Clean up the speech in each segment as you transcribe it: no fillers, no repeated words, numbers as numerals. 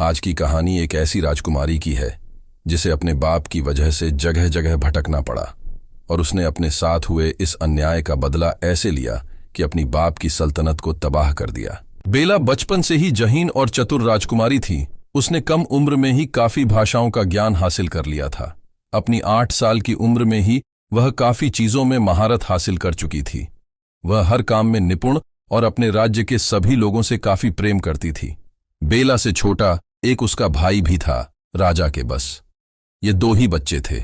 आज की कहानी एक ऐसी राजकुमारी की है जिसे अपने बाप की वजह से जगह जगह भटकना पड़ा और उसने अपने साथ हुए इस अन्याय का बदला ऐसे लिया कि अपनी बाप की सल्तनत को तबाह कर दिया। बेला बचपन से ही जहीन और चतुर राजकुमारी थी। उसने कम उम्र में ही काफी भाषाओं का ज्ञान हासिल कर लिया था। अपनी 8 साल की उम्र में ही वह काफी चीजों में महारत हासिल कर चुकी थी। वह हर काम में निपुण और अपने राज्य के सभी लोगों से काफी प्रेम करती थी। बेला से छोटा एक उसका भाई भी था, राजा के बस। ये 2 ही बच्चे थे।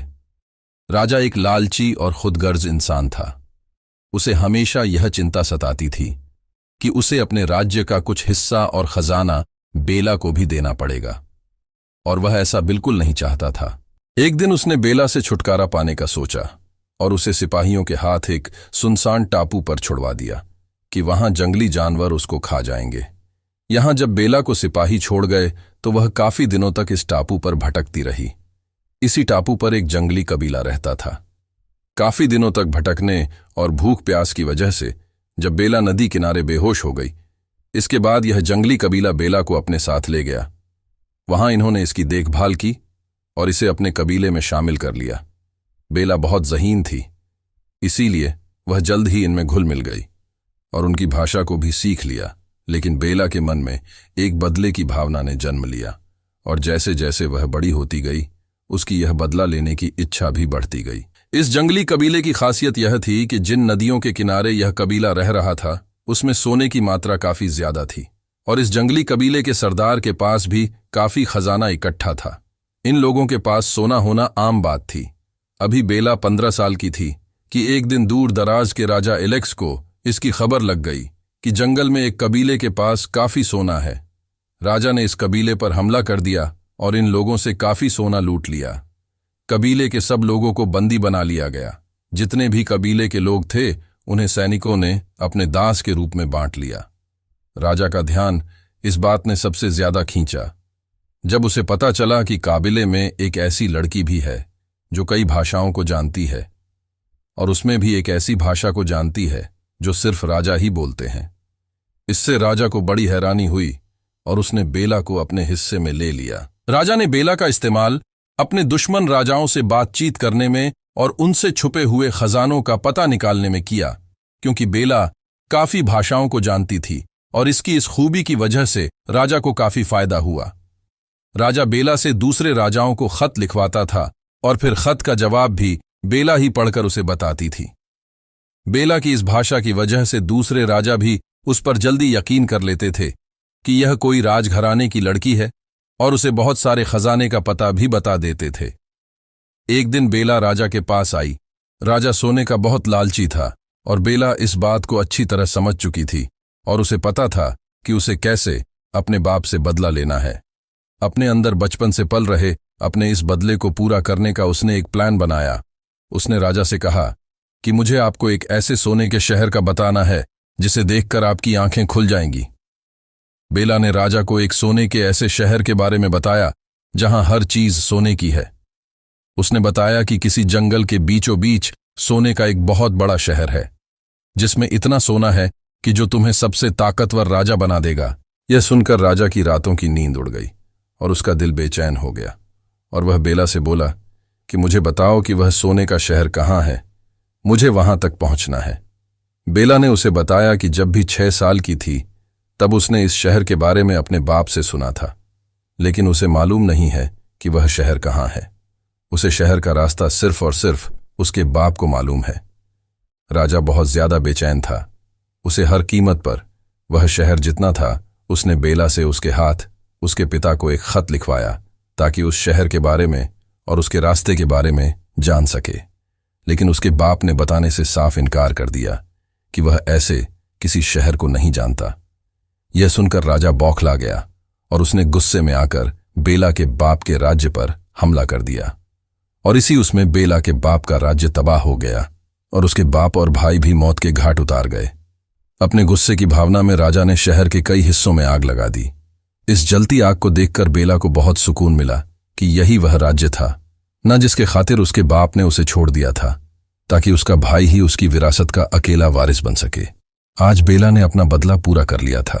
राजा एक लालची और खुदगर्ज इंसान था। उसे हमेशा यह चिंता सताती थी कि उसे अपने राज्य का कुछ हिस्सा और खजाना बेला को भी देना पड़ेगा, और वह ऐसा बिल्कुल नहीं चाहता था। एक दिन उसने बेला से छुटकारा पाने का सोचा और उसे सिपाहियों के हाथ एक सुनसान टापू पर छुड़वा दिया कि वहां जंगली जानवर उसको खा जाएंगे। यहां जब बेला को सिपाही छोड़ गए तो वह काफी दिनों तक इस टापू पर भटकती रही। इसी टापू पर एक जंगली कबीला रहता था। काफी दिनों तक भटकने और भूख प्यास की वजह से जब बेला नदी किनारे बेहोश हो गई, इसके बाद यह जंगली कबीला बेला को अपने साथ ले गया। वहां इन्होंने इसकी देखभाल की और इसे अपने कबीले में शामिल कर लिया। बेला बहुत ज़हीन थी, इसीलिए वह जल्द ही इनमें घुल मिल गई और उनकी भाषा को भी सीख लिया। लेकिन बेला के मन में एक बदले की भावना ने जन्म लिया और जैसे जैसे वह बड़ी होती गई, उसकी यह बदला लेने की इच्छा भी बढ़ती गई। इस जंगली कबीले की खासियत यह थी कि जिन नदियों के किनारे यह कबीला रह रहा था, उसमें सोने की मात्रा काफी ज्यादा थी और इस जंगली कबीले के सरदार के पास भी काफी खजाना इकट्ठा था। इन लोगों के पास सोना होना आम बात थी। अभी बेला 15 साल की थी कि एक दिन दूर दराज के राजा एलेक्स को इसकी खबर लग गई कि जंगल में एक कबीले के पास काफी सोना है। राजा ने इस कबीले पर हमला कर दिया और इन लोगों से काफी सोना लूट लिया। कबीले के सब लोगों को बंदी बना लिया गया। जितने भी कबीले के लोग थे, उन्हें सैनिकों ने अपने दास के रूप में बांट लिया। राजा का ध्यान इस बात ने सबसे ज्यादा खींचा जब उसे पता चला कि काबिले में एक ऐसी लड़की भी है जो कई भाषाओं को जानती है, और उसमें भी एक ऐसी भाषा को जानती है जो सिर्फ राजा ही बोलते हैं। इससे राजा को बड़ी हैरानी हुई और उसने बेला को अपने हिस्से में ले लिया। राजा ने बेला का इस्तेमाल अपने दुश्मन राजाओं से बातचीत करने में और उनसे छुपे हुए खजानों का पता निकालने में किया, क्योंकि बेला काफी भाषाओं को जानती थी और इसकी इस खूबी की वजह से राजा को काफी फायदा हुआ। राजा बेला से दूसरे राजाओं को खत लिखवाता था और फिर खत का जवाब भी बेला ही पढ़कर उसे बताती थी। बेला की इस भाषा की वजह से दूसरे राजा भी उस पर जल्दी यकीन कर लेते थे कि यह कोई राजघराने की लड़की है और उसे बहुत सारे खजाने का पता भी बता देते थे। एक दिन बेला राजा के पास आई। राजा सोने का बहुत लालची था और बेला इस बात को अच्छी तरह समझ चुकी थी और उसे पता था कि उसे कैसे अपने बाप से बदला लेना है। अपने अंदर बचपन से पल रहे अपने इस बदले को पूरा करने का उसने एक प्लान बनाया। उसने राजा से कहा कि मुझे आपको एक ऐसे सोने के शहर का बताना है जिसे देखकर आपकी आंखें खुल जाएंगी। बेला ने राजा को एक सोने के ऐसे शहर के बारे में बताया जहां हर चीज सोने की है। उसने बताया कि किसी जंगल के बीचों बीच सोने का एक बहुत बड़ा शहर है जिसमें इतना सोना है कि जो तुम्हें सबसे ताकतवर राजा बना देगा। यह सुनकर राजा की रातों की नींद उड़ गई और उसका दिल बेचैन हो गया और वह बेला से बोला कि मुझे बताओ कि वह सोने का शहर कहाँ है, मुझे वहां तक पहुंचना है। बेला ने उसे बताया कि जब भी 6 साल की थी तब उसने इस शहर के बारे में अपने बाप से सुना था, लेकिन उसे मालूम नहीं है कि वह शहर कहाँ है। उसे शहर का रास्ता सिर्फ और सिर्फ उसके बाप को मालूम है। राजा बहुत ज्यादा बेचैन था। उसे हर कीमत पर वह शहर जितना था, उसने बेला से उसके हाथ उसके पिता को एक खत लिखवाया ताकि उस शहर के बारे में और उसके रास्ते के बारे में जान सके। लेकिन उसके बाप ने बताने से साफ इनकार कर दिया कि वह ऐसे किसी शहर को नहीं जानता। यह सुनकर राजा बौखला गया और उसने गुस्से में आकर बेला के बाप के राज्य पर हमला कर दिया और इसी उसमें बेला के बाप का राज्य तबाह हो गया और उसके बाप और भाई भी मौत के घाट उतार गए। अपने गुस्से की भावना में राजा ने शहर के कई हिस्सों में आग लगा दी। इस जलती आग को देखकर बेला को बहुत सुकून मिला कि यही वह राज्य था न जिसके खातिर उसके बाप ने उसे छोड़ दिया था, ताकि उसका भाई ही उसकी विरासत का अकेला वारिस बन सके। आज बेला ने अपना बदला पूरा कर लिया था।